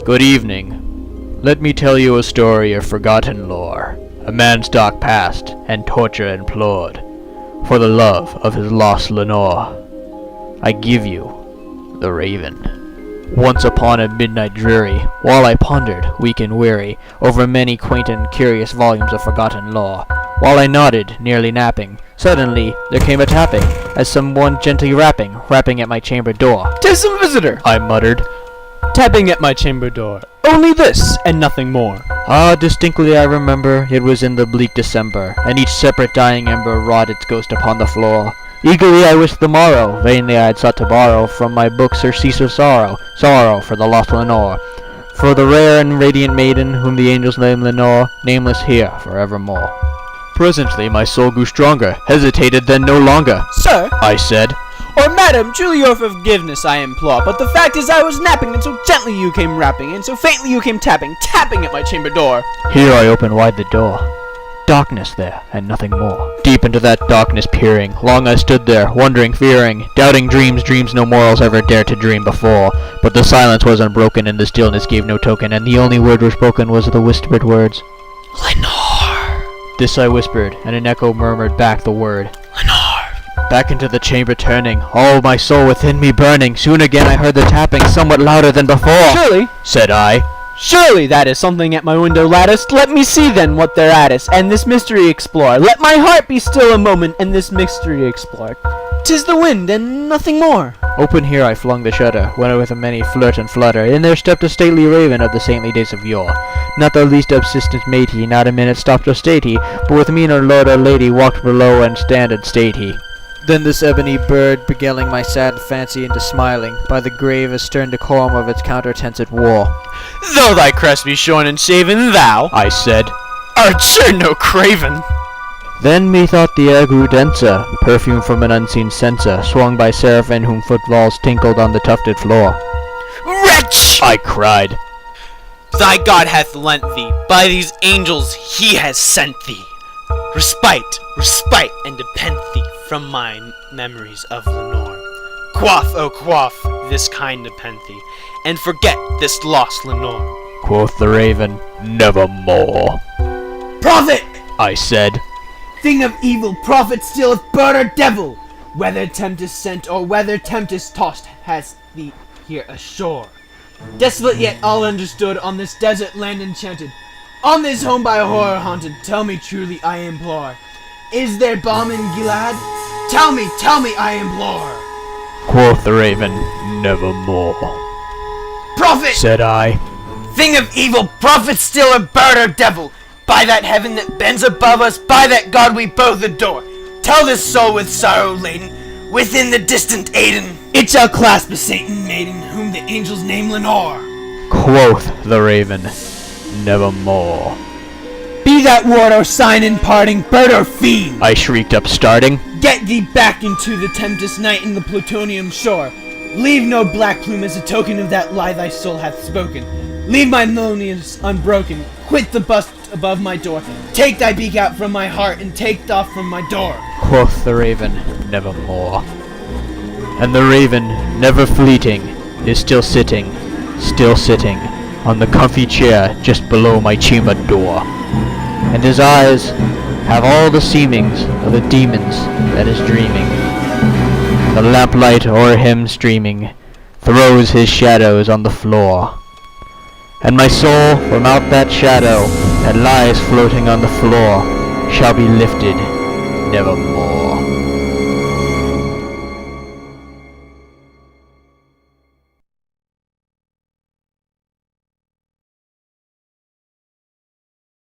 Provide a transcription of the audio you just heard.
Good evening. Let me tell you a story of forgotten lore, a man's dark past, and torture implored, for the love of his lost Lenore. I give you the Raven. Once upon a midnight dreary, while I pondered, weak and weary, over many quaint and curious volumes of forgotten lore, while I nodded, nearly napping, suddenly there came a tapping, as someone gently rapping at my chamber door. "'Tis some visitor," I muttered. "tapping at my chamber door. Only this, and nothing more." Ah, distinctly I remember, it was in the bleak December, and each separate dying ember wrought its ghost upon the floor. Eagerly I wished the morrow, vainly I had sought to borrow from my book surcease of sorrow, sorrow for the lost Lenore, for the rare and radiant maiden whom the angels name Lenore, nameless here forevermore. Presently my soul grew stronger, hesitated then no longer. "Sir, I said, or madam, truly your forgiveness I implore, but the fact is I was napping, and so gently you came rapping, and so faintly you came tapping at my chamber door." Here I opened wide the door. Darkness there, and nothing more. Deep into that darkness peering, long I stood there, wondering, fearing, doubting dreams no mortals ever dared to dream before. But the silence was unbroken, and the stillness gave no token, and the only word was spoken was the whispered words, "Lenore." This I whispered, and an echo murmured back the word, "Lenore." Back into the chamber turning, all my soul within me burning. Soon again I heard the tapping, somewhat louder than before. "Surely," said I, "surely that is something at my window lattice. Let me see then what thereat is, and this mystery explore. Let my heart be still a moment, and this mystery explore. 'Tis the wind, and nothing more." Open here I flung the shutter, when with a many flirt and flutter, in there stepped a stately raven of the saintly days of yore. Not the least subsistent mate he, not a minute stopped or stayed he, but with me nor lord or lady walked below and standard stayed he. Then this ebony bird, beguiling my sad fancy into smiling, by the grave a stern decorum of its counter-tense it wore. "Though thy crest be shorn and shaven, thou," I said, "art sure no craven." Then methought the air grew denser, perfume from an unseen censer, swung by seraphim whom footfalls tinkled on the tufted floor. "Wretch!" I cried, "Thy God hath lent thee, by these angels he has sent thee, respite, and nepenthe from my memories of Lenore. Quaff, oh quaff, this kind nepenthe, and forget this lost Lenore." Quoth the raven, "Nevermore." "Prophet!" I said, "Thing of evil, prophet stilleth bird or devil, whether tempest sent or whether tempest tossed, has thee here ashore. Desolate yet all understood, on this desert land enchanted, on this home by horror haunted, tell me truly I implore, is there balm in Gilead? Tell me, I implore." Quoth the raven, "Nevermore." "Prophet!" said I, "Thing of evil, prophet still or bird or devil, by that heaven that bends above us, by that God we both adore, tell this soul with sorrow laden, within the distant Aden, it shall clasp a saint and maiden, whom the angels name Lenore." Quoth the raven, "Nevermore." "Be that ward or sign in parting, bird or fiend," I shrieked up starting, "get thee back into the tempest night in the plutonium shore. Leave no black plume as a token of that lie thy soul hath spoken. Leave my loneliness unbroken. Quit the bust above my door. Take thy beak out from my heart and take doff from my door." Quoth the raven, "Nevermore." And the raven, never fleeting, is still sitting, on the comfy chair just below my chamber door. And his eyes have all the seemings of the demons that is dreaming. The lamplight o'er him streaming throws his shadows on the floor. And my soul from out that shadow that lies floating on the floor shall be lifted nevermore.